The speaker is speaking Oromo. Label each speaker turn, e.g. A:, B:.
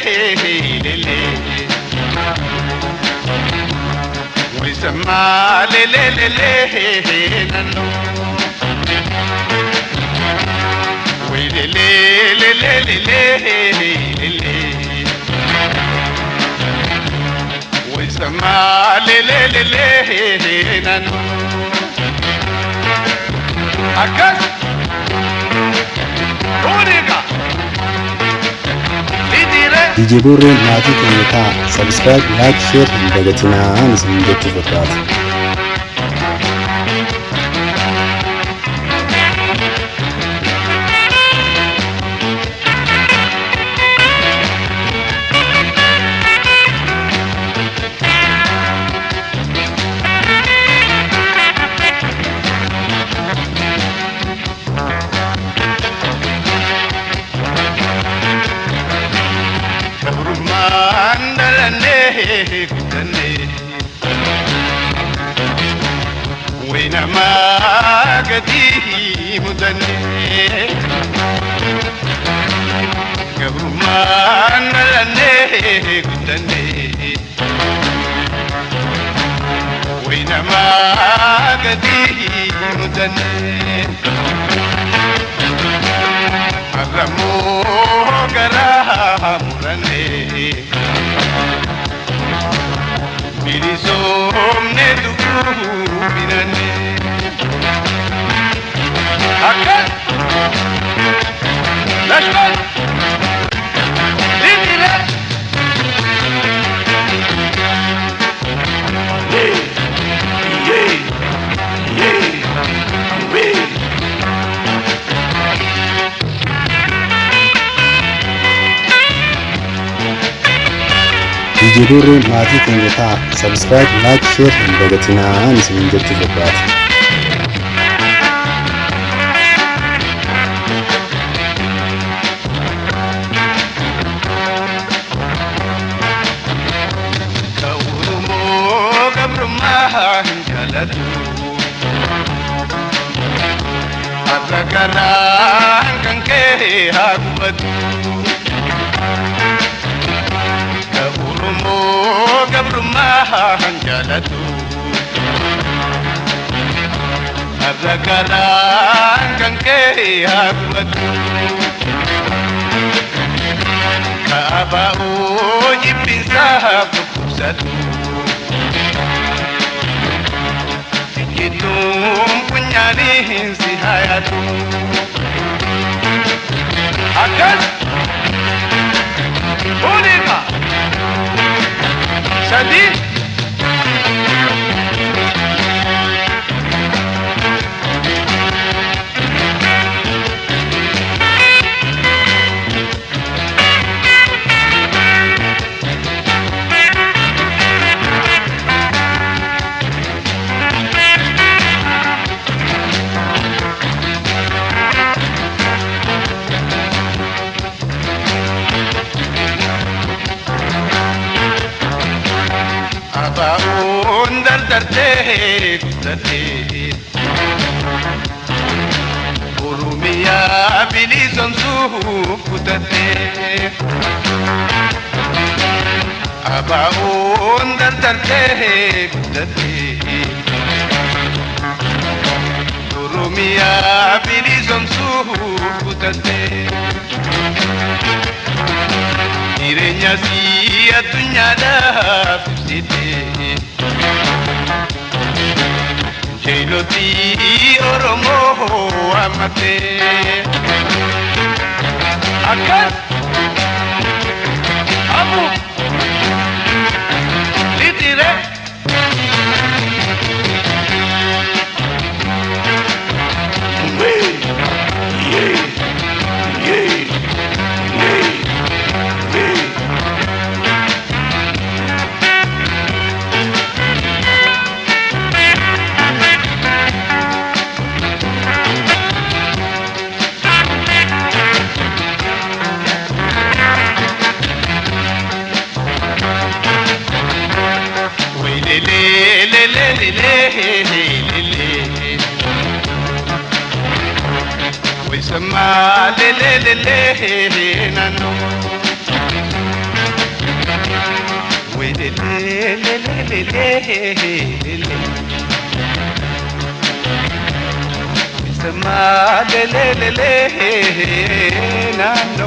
A: ليلي ويسمع ليلي نانو ليلي ويسمع ليلي نانو أكس أوريكا
B: DJ Burre maatii keenyataa subscribe like share hin dagatinaa isin jechuu barbaada.
A: وينما قديم دني قبل ما نلني قدني وينما قديم دني أرمو قرام رني بيريزوم ندو بيناني أكل لاشبال ليلي
B: DJ Burre maatii keenyataa subscribe like share hin dagatinaa isin jechuu barbaada.
A: Arragaran kan ke hakubatu Kaburumo gabrumahan jalatu Arragaran kan ke hakubatu Kaabau jibinsa pusatu Kitum punyani si hayatu Akas Unika Sadi Abaun dardarte Urumia bilizon sukutate Abaun dardarte Urumia bilizon sukutate Jirenya si adunyada fusite Jeloti oromo amate Akas Abu Litire ويسمع ليلي نانو سما ليلي نانو